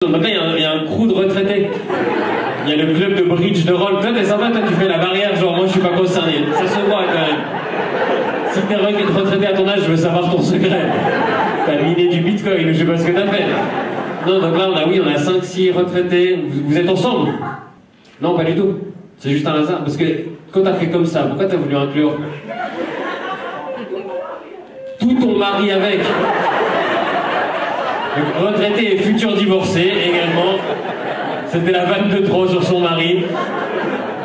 Donc là, il y a un crew de retraités. Il y a le club de bridge de roll. Toi, t'es sympa, toi, tu fais la barrière, genre, moi, je suis pas concerné. Ça se voit, quand même. Si t'es retraité à ton âge, je veux savoir ton secret. T'as miné du bitcoin, je sais pas ce que t'as fait. Non, donc là, on a 5-6 retraités. Vous êtes ensemble? Non, pas du tout. C'est juste un hasard. Parce que quand t'as fait comme ça, pourquoi t'as voulu inclure tout ton mari avec? Donc, retraité et futur divorcé également. C'était la vanne de trop sur son mari.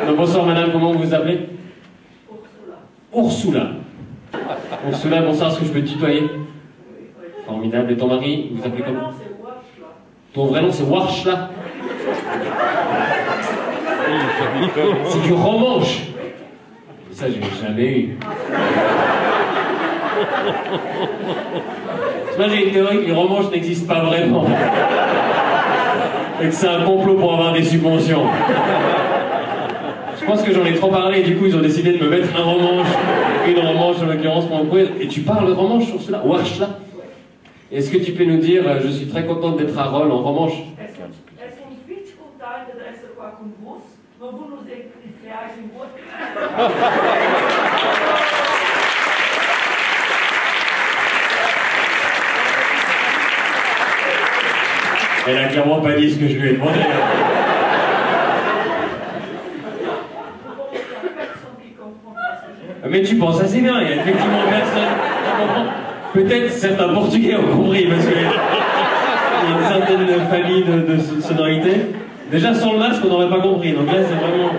Donc, bonsoir madame, comment vous vous appelez? Ursula. Ursula, bonsoir, est-ce que je peux te tutoyer? Formidable. Et ton mari, vous appelez comment? Ton vrai nom c'est Warshla. C'est du romanche. Ça, je l'ai jamais eu. Moi, j'ai une théorie que les romanches n'existent pas vraiment. Et que c'est un complot pour avoir des subventions. Je pense que j'en ai trop parlé et du coup, ils ont décidé de me mettre un romanche, une romanche en l'occurrence pour un quiz. Et tu parles romanche sur cela? Warshla. Est-ce que tu peux nous dire, je suis très contente d'être à Roll en romanche? Elle a clairement pas dit ce que je lui ai demandé. Mais tu penses assez bien, il y a effectivement personne qui comprend. Peut-être certains Portugais ont compris, parce qu'il y a une certaine famille de sonorités. Déjà sans le masque, on n'aurait pas compris, donc là c'est vraiment...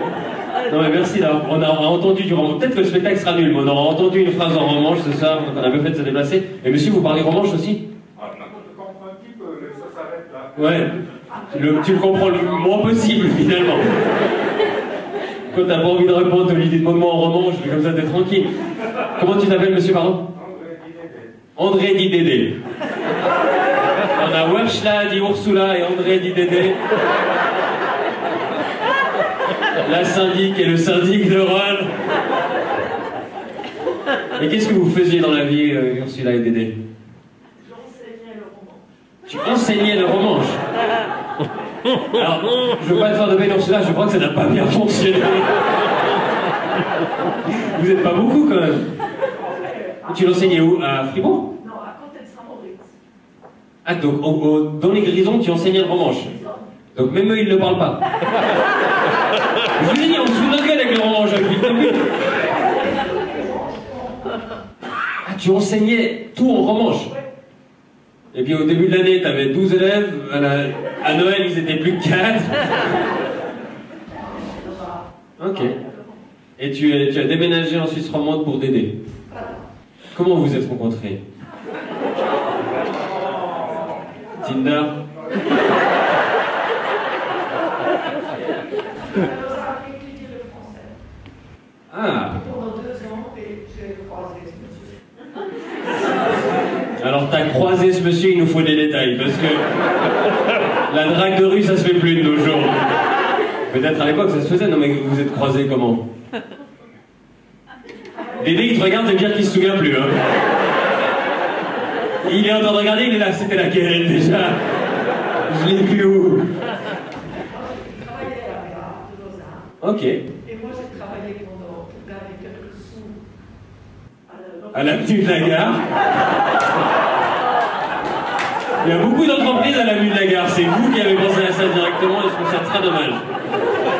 Non mais merci, là, on a entendu du romanche. Peut-être que le spectacle sera nul, mais on aura entendu une phrase en romanche ce soir, donc on a bien fait de se déplacer. Et monsieur, vous parlez romanche aussi? Ouais, tu le comprends le moins possible finalement. Quand t'as pas envie de répondre, l'idée de moment en romanche, comme ça t'es tranquille. Comment tu t'appelles monsieur, pardon? André dit Dédé. On a Warshla dit Ursula et André dit Dédé. La syndic et le syndic de Roll. Et qu'est-ce que vous faisiez dans la vie, Ursula et Dédé? Tu enseignais le romanche. Alors, je veux pas te faire de peine Ursula, je crois que ça n'a pas bien fonctionné. Vous êtes pas beaucoup quand même. Tu l'enseignais où? À Fribourg? Non, à côté de Saint-Moritz. Ah, donc dans les Grisons, tu enseignais le romanche. Donc même eux, ils ne parlent pas. Je vous ai dit, on se fout de la gueule avec le romanche depuis le début. Ah, tu enseignais tout en romanche. Et puis au début de l'année, tu avais 12 élèves, à Noël, ils étaient plus que 4. Ok. Et tu as déménagé en Suisse romande pour Dédé. Comment vous vous êtes rencontrés? Tinder? Ah. Alors t'as croisé ce monsieur, il nous faut des détails, parce que la drague de rue, ça se fait plus de nos jours. Peut-être à l'époque ça se faisait, non mais vous vous êtes croisés comment? Dédé il te regarde, ça veut dire qu'il se souvient plus, hein. Il est en train de regarder, il est là, c'était laquelle déjà? Je l'ai vu où? Ok. Et moi j'ai travaillé pendant avec quelques sous à l'avenue de la gare. Il y a beaucoup d'entreprises à l'avenue de la gare, c'est vous qui avez pensé à ça directement et je trouve ça très dommage.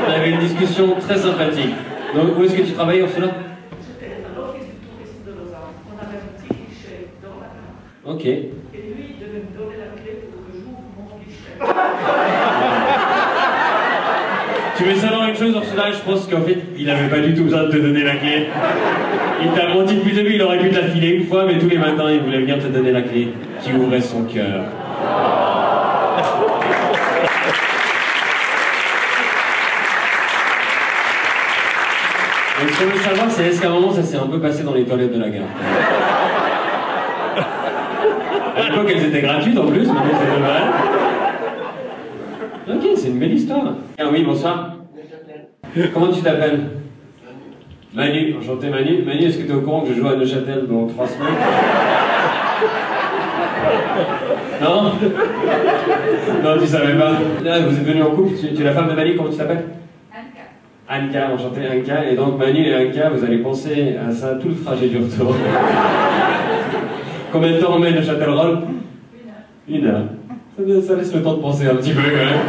On avait une discussion très sympathique. Donc où est-ce que tu travailles Ursula? J'étais à l'office du tourisme de Lausanne. On avait un petit guichet dans la gare. Ok. Et lui, il devait me donner la clé pour que j'ouvre mon guichet. Tu veux savoir une chose Ursula? Je pense qu'en fait, il n'avait pas du tout besoin de te donner la clé. Il t'a menti depuis le début, il aurait pu te la filer une fois, mais tous les matins, il voulait venir te donner la clé qui ouvrait son cœur. Et ce qu'on veut savoir, c'est est-ce qu'à un moment, ça s'est un peu passé dans les toilettes de la gare? À l'époque, elles étaient gratuites en plus, maintenant c'est normal. Ok, c'est une belle histoire. Ah oui, bonsoir. Comment tu t'appelles? Manu, enchanté Manu. Manu, est-ce que tu es au courant que je joue à Neuchâtel dans 3 semaines? Non? Non, tu savais pas. Là, vous êtes venus en couple, tu es la femme de Manu, comment tu t'appelles? Anka. Anka, enchanté Anka. Et donc Manu et Anka, vous allez penser à ça tout le trajet du retour. Combien de temps on met de Châtellerault? 1 heure. Ça laisse le temps de penser un petit peu quand même.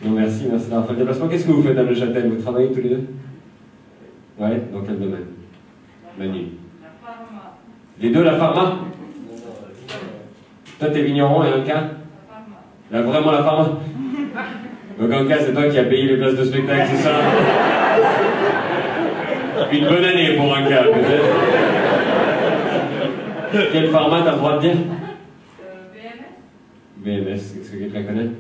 Non, merci d'avoir fait le déplacement. Qu'est-ce que vous faites à Neuchâtel? Vous travaillez tous les deux? Ouais, dans quel domaine? Manu. La pharma. Les deux, la pharma? Toi, t'es vigneron et Anka? La pharma. Là, vraiment la pharma? Donc Anka, c'est toi qui as payé les places de spectacle, c'est ça? Une bonne année pour Anka, peut-être. Quel pharma t'as le droit de dire? BMS. BMS, est-ce que quelqu'un connaît?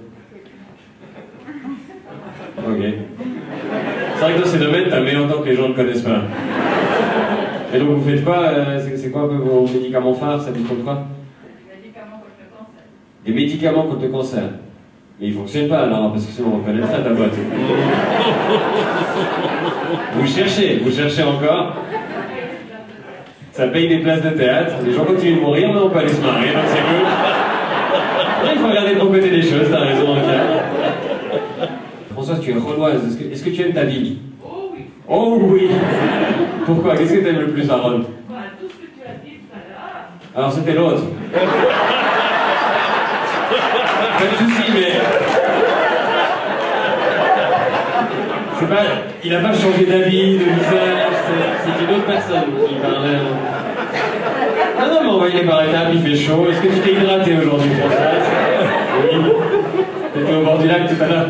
Ok. C'est vrai que dans ces domaines, t'as meilleur temps que les gens ne connaissent pas. Et donc vous faites quoi? C'est quoi un peu vos médicaments phares? Ça dit contre quoi? Médicaments contre le cancer. Des médicaments contre le cancer. Mais ils fonctionnent pas alors, parce que sinon on reconnaîtrait ta boîte. Vous cherchez encore. Ça paye des places de théâtre, les gens continuent de mourir, mais on peut aller se marrer, donc c'est cool. Ouais, il faut regarder de bon côté des choses, t'as raison, Anka. Françoise, tu es roloise, est-ce que tu aimes ta ville? Oh oui. Oh oui. Pourquoi? Qu'est-ce que tu aimes le plus à Rome? Bah, tout ce que tu as dit tout à l'heure. Alors c'était l'autre. Pas de soucis, mais... C'est pas... Il n'a pas changé d'avis, de visage, c'est une autre personne qui parlait. Non, non, mais on va y aller par étapes, il fait chaud. Est-ce que tu t'es hydraté aujourd'hui, Françoise? Oui. T'étais au bord du lac tout à l'heure.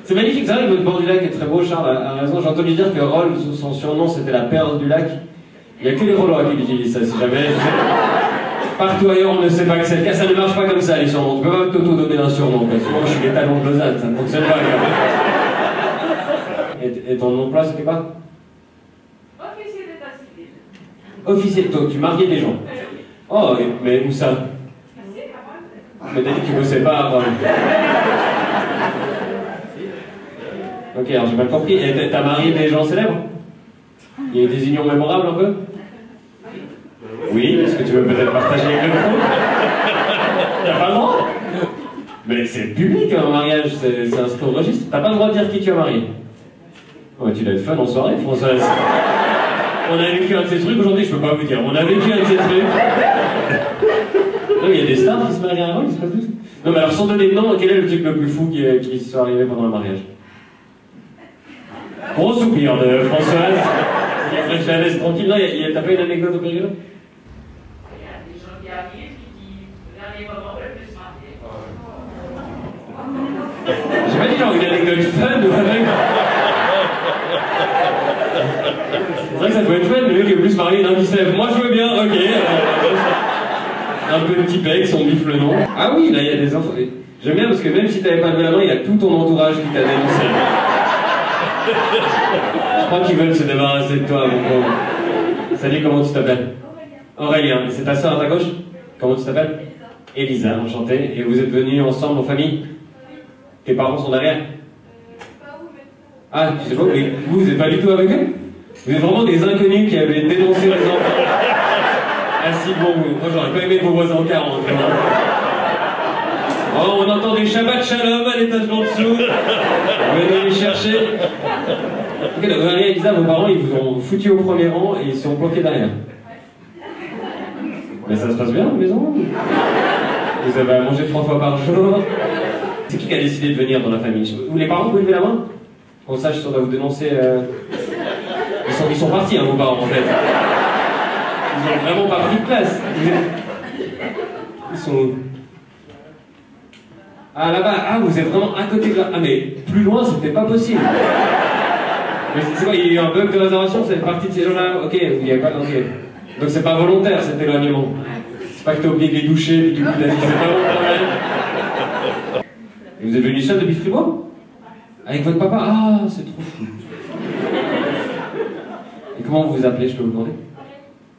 C'est magnifique, c'est vrai que votre bord du lac est très beau, Charles a raison. J'ai entendu dire que Roll, son surnom, c'était la perle du lac. Il n'y a que les Rollois qui utilisent ça, si jamais... Partout ailleurs, on ne sait pas que c'est le cas. Ça ne marche pas comme ça, les surnoms. Tu peux pas t'auto-donner un surnom. Souvent, je suis les talons de Lausanne, ça ne fonctionne pas. Et ton emploi, c'était quoi? Officier d'état civil. Officier. Donc, tu mariais des gens. Oh, mais où ça? Mais t'as dit que tu bossais pas avant. Ok, alors j'ai mal compris. Et t'as marié des gens célèbres? Il y a eu des unions mémorables un peu? Oui, est-ce que tu veux peut-être partager avec le groupe? T'as pas le droit? Mais c'est public un mariage, c'est inscrit au registre. T'as pas le droit de dire qui tu as marié. Oh, tu dois être fun en soirée, Françoise. On a vécu un de ces trucs aujourd'hui, je peux pas vous dire. On a vécu un de ces trucs. Non, il y a des stars qui se marient avant, il se passe tout. Non, mais alors sans donner de nom, quel est le truc le plus fou qui soit arrivé pendant le mariage? Gros soupir de Françoise. Je la laisse tranquille. Non, t'as pas une anecdote au période? Il y a des gens qui arrivent qui vers les moments le plus mariés. J'ai pas dit genre une anecdote fun ou avec. C'est vrai que ça peut être fun, le mec qui est le plus marié d'un qui se lève. Moi je veux bien, ok. Un petit pec, son bif le nom. Ah oui, là il y a des enfants. J'aime bien parce que même si t'avais pas levé la main, il y a tout ton entourage qui t'a dénoncé. Je crois qu'ils veulent se débarrasser de toi, mon pauvre. Salut, comment tu t'appelles? Aurélien. Et c'est ta soeur à ta gauche? Comment tu t'appelles? Elisa, enchantée. Et vous êtes venus ensemble en famille? Tes parents sont derrière? Ah, tu sais pas, mais vous n'êtes pas du tout avec eux? Vous êtes vraiment des inconnus qui avaient dénoncé les enfants. Ah si, bon, moi j'aurais pas aimé vos voisins en 40. Oh, on entend des Shabbat Shalom à l'étage d'en dessous. Venez les chercher. Ok, donc Marie et Elisa, vos parents, ils vous ont foutu au premier rang et ils se sont bloqués derrière. Mais ça se passe bien à la maison? Vous avez à manger 3 fois par jour? C'est qui a décidé de venir dans la famille? Vous, les parents, vous pouvez lever la main? Qu'on sache si on doit vous dénoncer. Ils sont partis, hein, vos parents, en fait. Ils ont vraiment pas pris de place. Ils sont où? Ah, là-bas. Ah, vous êtes vraiment à côté de là. Ah, mais plus loin, c'était pas possible. Mais c'est quoi, il y a eu un bug de réservation? Vous êtes parti de ces gens-là? Ok, il y a pas. Ok. Donc c'est pas volontaire, cet éloignement. C'est pas que t'es obligé de les doucher, puis du coup t'as dit c'est pas mon problème. Et vous êtes venu seul depuis Fribourg? Avec votre papa? Ah, c'est trop fou. Et comment vous vous appelez, je peux vous demander?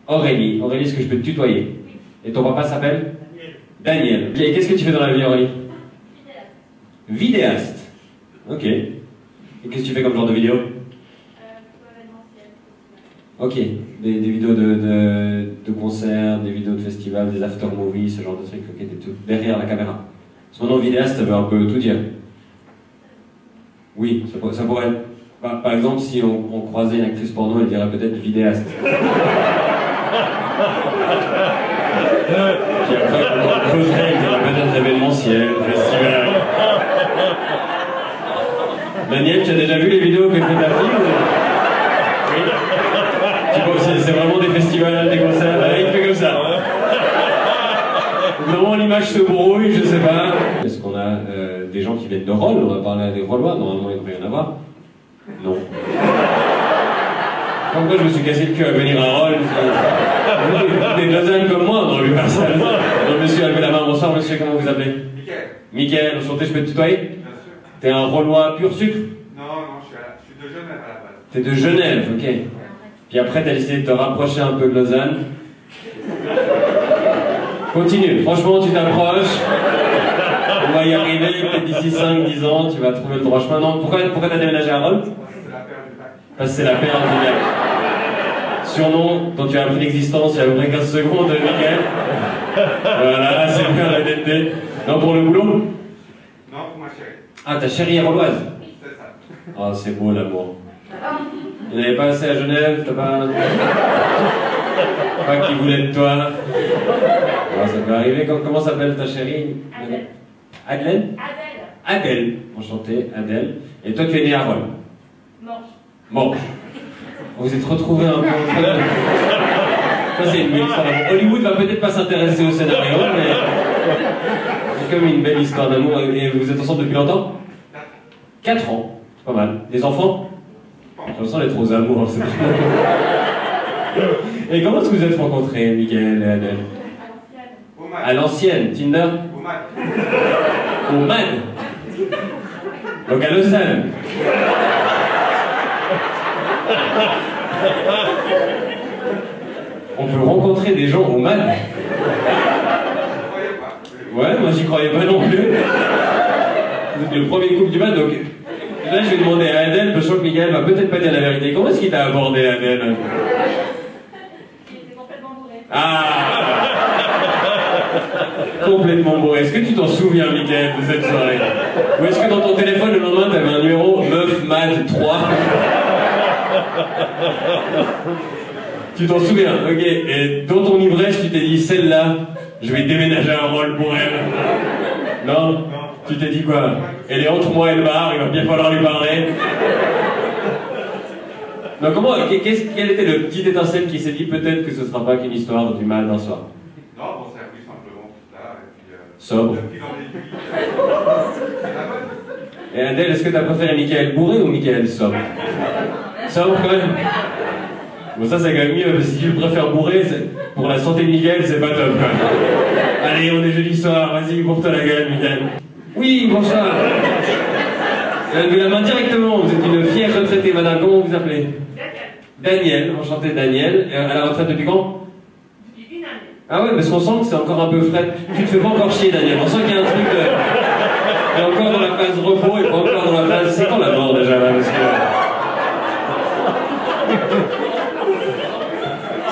Aurélie. Aurélie, est-ce que je peux te tutoyer? Et ton papa s'appelle? Daniel. Et qu'est-ce que tu fais dans la vie, Aurélie? Vidéaste. Ok. Et qu'est-ce que tu fais comme genre de vidéo? Ok, des vidéos de concerts, des vidéos de festivals, des after-movies, ce genre de trucs, ok, des trucs derrière la caméra. Parce que maintenant, vidéaste, ça veut un peu tout dire. Oui, ça pourrait être... Par exemple, si on croisait une actrice porno, elle dirait peut-être vidéaste. Puis après, quand on creuserait, elle dirait peut-être événementiel, festival. Daniel, tu as déjà vu les vidéos que fait ta fille ou... Oui. C'est vraiment des festivals, des concerts, il fait comme ça. Normalement l'image se brouille, je sais pas. Est-ce qu'on a des gens qui viennent de Rolles? On va parler à des Rollois, normalement il devrait y en avoir. Non. Pourquoi je me suis cassé le cul à venir à Rolles? Des Lausanne comme moi, on n'aurait vu personne. Donc monsieur a levé la main, bonsoir monsieur, comment vous appelez? Mickaël. Mickaël, enchanté, je peux te tutoyer? Bien sûr. T'es un Rollois pur sucre? Non, je suis de Genève à la base. T'es de Genève, ok. Puis après, t'as décidé de te rapprocher un peu de Lausanne. Continue, franchement, tu t'approches. On va y arriver, peut-être d'ici 5-10 ans, tu vas trouver le droit chemin. Non, pourquoi t'as déménagé à Rolles? C'est la perle du bac. Parce que c'est la perle du lac. Surnom dont tu as appris l'existence il y a à peu près 15 secondes, Mickaël. Voilà, c'est bien la DT. Non, pour le boulot? Non, pour ma chérie. Ah, ta chérie est rolloise? C'est ça. Ah, c'est beau l'amour. Il n'y en avait pas assez à Genève, t'as pas... Pas qui voulait de toi. Ah, ça peut arriver. Comment s'appelle ta chérie? Adèle? Adèle. Enchanté, Adèle. Et toi, tu es née à Rolles? Bon. Vous êtes retrouvés un peu entre... Ça, c'est une belle histoire d'amour. Hollywood va peut-être pas s'intéresser au scénario, mais... C'est comme une belle histoire d'amour. Et vous êtes ensemble depuis longtemps? 4 ans. Pas mal. Des enfants? Je me sens d'être aux amours. Et comment est-ce que vous êtes rencontrés, Mickaël et Adèle? À l'ancienne, Tinder? Au MAD. Donc à Lausanne. On peut rencontrer des gens au MAD? Ouais, moi j'y croyais pas non plus. Vous êtes le premier couple du MAD, donc là je vais demander à Adèle, je sens que Mickaël va peut-être pas dire la vérité. Comment est-ce qu'il t'a abordé, Adèle? Il était complètement bourré. Ah! Complètement bourré. Est-ce que tu t'en souviens, Mickaël, de cette soirée? Ou est-ce que dans ton téléphone, le lendemain, t'avais un numéro meuf mad 3? Tu t'en souviens, ok. Et dans ton ivresse, tu t'es dit, celle-là, je vais déménager un rôle pour elle. Non? Tu t'es dit quoi? Elle est entre moi et le bar, il va bien falloir lui parler. Non, comment, quel était le petit étincelle qui s'est dit peut-être que ce sera pas qu'une histoire du mal d'un soir? Non, bon, c'est appris simplement tout ça, et puis... Sobre. de fil en aiguille, c'est la bonne. Et Adèle, est-ce que t'as préféré Mickaël bourré ou Mickaël sobre? Sobre quand même? Bon, ça c'est quand même mieux, parce que si tu le préfères bourré, pour la santé de Mickaël, c'est pas top. Allez, on est jeudi soir, vas-y, bourre-toi la gueule, Mickaël. Oui, bonsoir. Levez la main directement, vous êtes une fière retraitée, madame, comment vous appelez? Daniel, enchanté Daniel. À la retraite depuis quand? Depuis une année. Ah ouais, parce qu'on sent que c'est encore un peu frais. Tu te fais pas encore chier, Daniel. On sent qu'il y a un truc de... Il est encore dans la phase repos et pas encore dans la phase... C'est quand la mort déjà, là, parce que...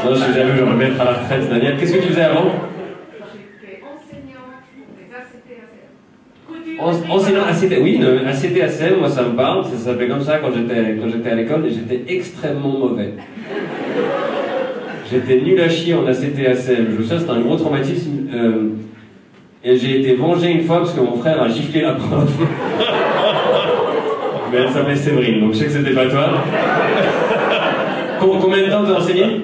Non, je sais jamais où je vais me mettre à la retraite, Daniel. Qu'est-ce que tu faisais avant? J'étais enseignante des ACT-ACM. Enseignant ACT, oui, ACT-ACM, moi ça me parle, ça s'appelait comme ça quand j'étais à l'école et j'étais extrêmement mauvais. J'étais nul à chier en ACT-ACM, je me souviens, c'était un gros traumatisme et j'ai été vengé une fois parce que mon frère a giflé la prof. Mais elle s'appelait Séverine, donc je sais que c'était pas toi. Combien de temps t'as enseigné?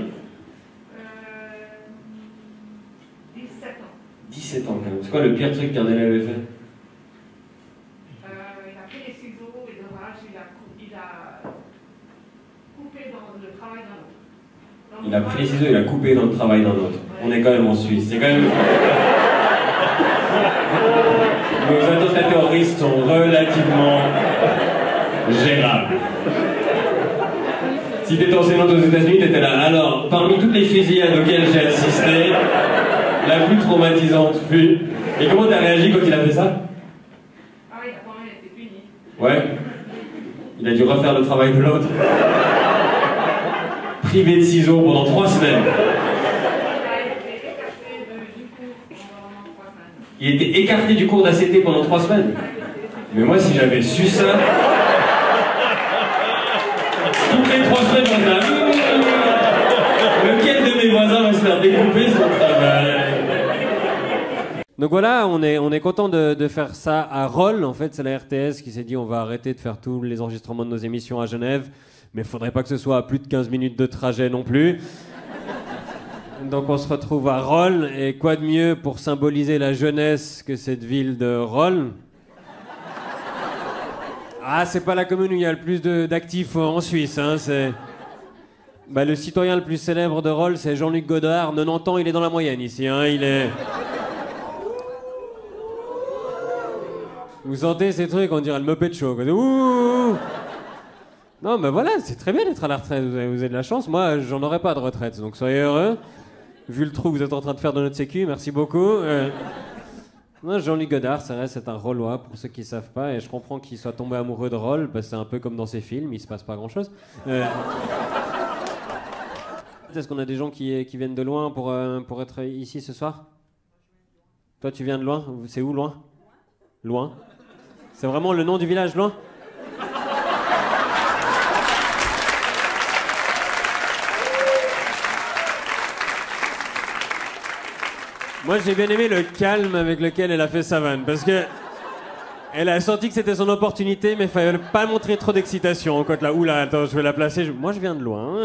17 ans. 17 ans quand même. C'est quoi le pire truc qu'un élève avait fait? Il a pris les ciseaux et de rage, il a coupé dans le travail d'un autre. Il a pris les ciseaux, il a coupé dans le travail d'un autre. On est quand même en Suisse. C'est quand même... Nos attentats terroristes sont relativement gérables. Si t'étais enseignante aux États-Unis, t'étais là. Alors, parmi toutes les fusillades auxquelles j'ai assisté, la plus traumatisante fut... Et comment t'as réagi quand il a fait ça? Ah oui, quand même, il a été puni. Ouais. Il a dû refaire le travail de l'autre. privé de ciseaux pendant 3 semaines. Il était écarté du cours d'ACT pendant 3 semaines. Mais moi, si j'avais su ça... Toutes les 3 semaines, on a... Lequel de mes voisins va se faire découper son travail? Donc voilà, on est content de faire ça à Roll. En fait, c'est la RTS qui s'est dit on va arrêter de faire tous les enregistrements de nos émissions à Genève. Mais il faudrait pas que ce soit à plus de 15 minutes de trajet non plus. Donc on se retrouve à Roll. Et quoi de mieux pour symboliser la jeunesse que cette ville de Roll? Ah, c'est pas la commune où il y a le plus d'actifs en Suisse. Hein, c'est... Bah, le citoyen le plus célèbre de Roll, c'est Jean-Luc Godard. 90 ans, il est dans la moyenne ici. Hein, il est... Vous sentez ces trucs, on dirait le Muppet Show. Quoi. Ouh. Non, mais voilà, c'est très bien d'être à la retraite. Vous avez de la chance. Moi, j'en aurais pas de retraite, donc soyez heureux. Vu le trou que vous êtes en train de faire de notre sécu, merci beaucoup. Non, Jean-Luc Godard, c'est vrai, c'est un Rollois, pour ceux qui ne savent pas, et je comprends qu'il soit tombé amoureux de Roll, parce que c'est un peu comme dans ses films, il se passe pas grand-chose. Est-ce qu'on a des gens qui viennent de loin pour être ici ce soir? Toi, tu viens de loin? C'est où, loin? Loin? C'est vraiment le nom du village, loin? Moi, j'ai bien aimé le calme avec lequel elle a fait sa vanne, parce que elle a senti que c'était son opportunité, mais il fallait pas montrer trop d'excitation. Quand là, oula, attends, je vais la placer. Moi, je viens de loin.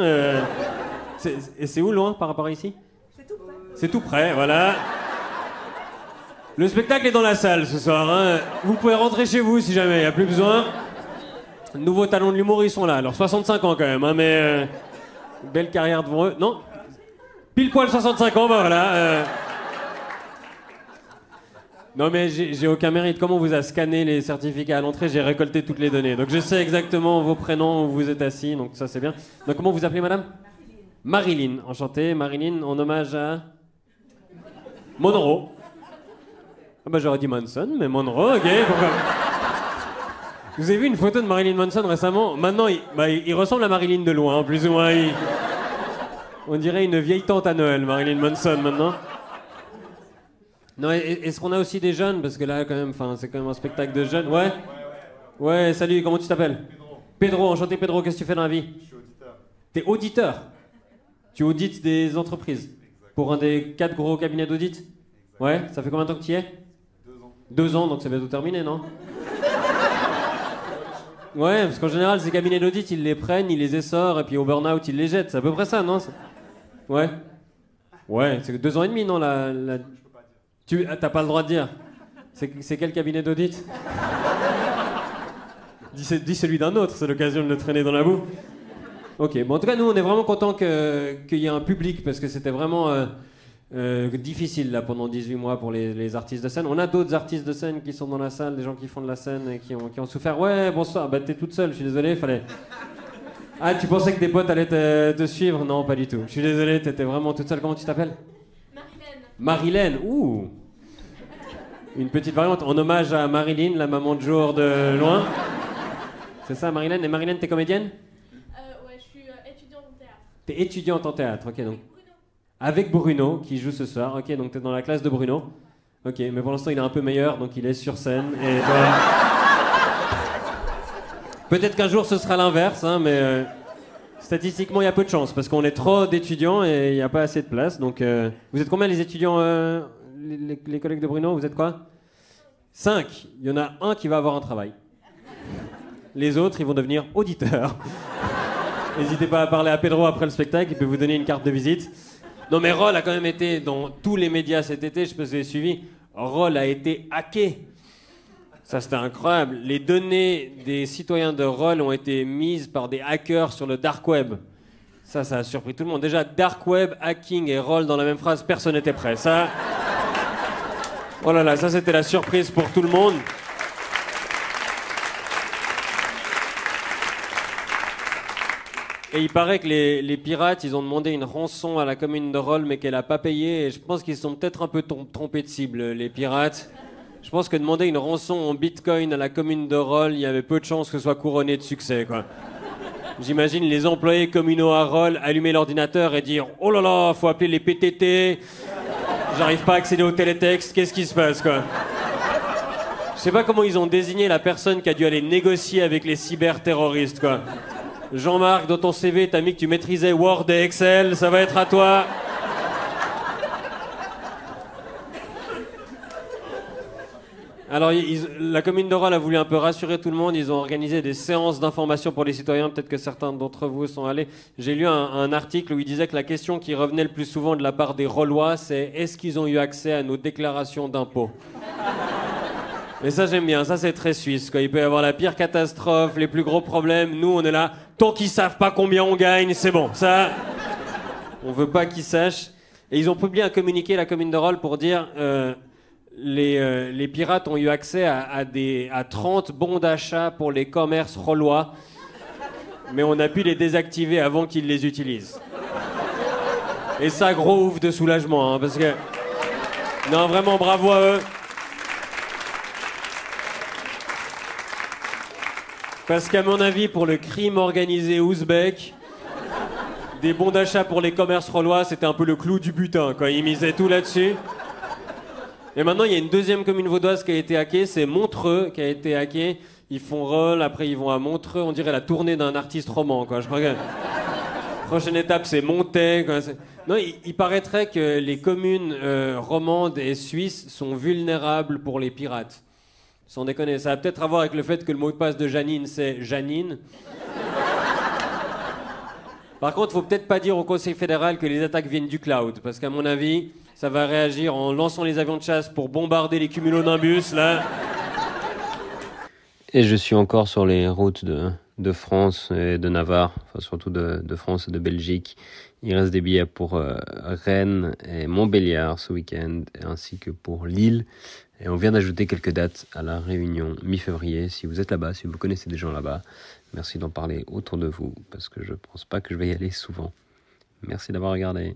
Et c'est où loin par rapport à ici? C'est tout près. C'est tout près, voilà. Le spectacle est dans la salle ce soir. Hein. Vous pouvez rentrer chez vous si jamais, il n'y a plus besoin. Nouveaux talents de l'humour, ils sont là. Alors 65 ans quand même, hein, mais belle carrière devant eux. Non, pile poil 65 ans, bah voilà. Non mais j'ai aucun mérite. Comme on vous a scanné les certificats à l'entrée, j'ai récolté toutes les données. Donc je sais exactement vos prénoms, où vous êtes assis, donc ça c'est bien. Donc comment vous appelez madame? Marilyn, enchantée. Marilyn, en hommage à... Monroe. Ah bah j'aurais dit Manson, mais Monroe, ok, pourquoi... Vous avez vu une photo de Marilyn Manson récemment? Maintenant, il ressemble à Marilyn de loin, plus ou moins. On dirait une vieille tante à Noël, Marilyn Manson, maintenant. Non, est-ce qu'on a aussi des jeunes? Parce que là, quand même, c'est quand même un spectacle de jeunes. Ouais? Ouais, salut, comment tu t'appelles? Pedro, enchanté Pedro, qu'est-ce que tu fais dans la vie? Je suis auditeur. T'es auditeur? Tu audites des entreprises? Pour un des 4 gros cabinets d'audit? Ouais, ça fait combien de temps que tu y es? 2 ans. 2 ans, donc ça va tout terminer, non? Ouais, parce qu'en général, ces cabinets d'audit, ils les prennent, ils les essorent, et puis au burn-out, ils les jettent. C'est à peu près ça, non? Ouais. Ouais, c'est 2 ans et demi, non, T'as pas le droit de dire. C'est quel cabinet d'audit? Dis celui d'un autre, c'est l'occasion de le traîner dans la boue. Ok, bon en tout cas nous on est vraiment contents qu'il y ait un public parce que c'était vraiment difficile là pendant 18 mois pour les artistes de scène. On a d'autres artistes de scène qui sont dans la salle, des gens qui font de la scène et qui ont souffert. Ouais, bonsoir, bah t'es toute seule, je suis désolé, fallait... Ah, tu pensais que tes potes allaient te suivre? Non, pas du tout. Je suis désolé, t'étais vraiment toute seule. Comment tu t'appelles? Marilyn, ouh! Une petite variante en hommage à Marilyn, la maman de jour de loin. C'est ça, Marilyn? Et Marilyn, t'es comédienne? Ouais, je suis étudiante en théâtre. T'es étudiante en théâtre, ok, donc. Avec Bruno, qui joue ce soir, ok, donc t'es dans la classe de Bruno. Ok, mais pour l'instant, il est un peu meilleur, donc il est sur scène. Et toi... Peut-être qu'un jour, ce sera l'inverse, hein, mais... Statistiquement, il y a peu de chance, parce qu'on est trop d'étudiants et il n'y a pas assez de place. Donc, vous êtes combien les étudiants, les collègues de Bruno? Vous êtes quoi? 5. Il y en a un qui va avoir un travail. Les autres, ils vont devenir auditeurs. N'hésitez pas à parler à Pedro après le spectacle, il peut vous donner une carte de visite. Non mais Roll a quand même été dans tous les médias cet été, je sais pas si vous avez suivi. Roll a été hacké. Ça, c'était incroyable. Les données des citoyens de Roll ont été mises par des hackers sur le dark web. Ça a surpris tout le monde. Déjà, dark web, hacking et Roll dans la même phrase, personne n'était prêt. Ça... Oh là là, ça, c'était la surprise pour tout le monde. Et il paraît que les pirates, ils ont demandé une rançon à la commune de Roll, mais qu'elle n'a pas payé. Et je pense qu'ils se sont peut-être un peu trompés de cible, les pirates. Je pense que demander une rançon en bitcoin à la commune de Roll, il y avait peu de chances que ce soit couronné de succès, quoi. J'imagine les employés communaux à Roll allumer l'ordinateur et dire « Oh là là, faut appeler les PTT, j'arrive pas à accéder au télétexte, qu'est-ce qui se passe, quoi ?» Je sais pas comment ils ont désigné la personne qui a dû aller négocier avec les cyberterroristes, quoi. Jean-Marc, dans ton CV, t'as mis que tu maîtrisais Word et Excel, ça va être à toi. Alors, la commune de Roll a voulu un peu rassurer tout le monde. Ils ont organisé des séances d'information pour les citoyens. Peut-être que certains d'entre vous sont allés. J'ai lu un article où il disait que la question qui revenait le plus souvent de la part des Rollois, c'est est-ce qu'ils ont eu accès à nos déclarations d'impôts? Et ça, j'aime bien. Ça, c'est très suisse, quoi. Il peut y avoir la pire catastrophe, les plus gros problèmes. Nous, on est là. Tant qu'ils savent pas combien on gagne, c'est bon. Ça, on veut pas qu'ils sachent. Et ils ont publié un communiqué, la commune de Roll, pour dire... les pirates ont eu accès à 30 bons d'achat pour les commerces rollois, mais on a pu les désactiver avant qu'ils les utilisent. Et ça, gros ouf de soulagement, hein, parce que... Non, vraiment, bravo à eux. Parce qu'à mon avis, pour le crime organisé ouzbek, des bons d'achat pour les commerces rollois, c'était un peu le clou du butin, quoi. Ils misaient tout là-dessus. Et maintenant, il y a une deuxième commune vaudoise qui a été hackée, c'est Montreux qui a été hackée. Ils font Roll, après ils vont à Montreux, on dirait la tournée d'un artiste roman, quoi. Je crois que la prochaine étape, c'est Montaigne, quoi. Non, il paraîtrait que les communes romandes et suisses sont vulnérables pour les pirates. Sans déconner, ça a peut-être à voir avec le fait que le mot de passe de Janine, c'est Janine. Par contre, faut peut-être pas dire au Conseil fédéral que les attaques viennent du cloud, parce qu'à mon avis... Ça va réagir en lançant les avions de chasse pour bombarder les cumulonimbus, là. Et je suis encore sur les routes de France et de Navarre, enfin surtout de France et de Belgique. Il reste des billets pour Rennes et Montbéliard ce week-end, ainsi que pour Lille. Et on vient d'ajouter quelques dates à la Réunion mi-février. Si vous êtes là-bas, si vous connaissez des gens là-bas, merci d'en parler autour de vous, parce que je pense pas que je vais y aller souvent. Merci d'avoir regardé.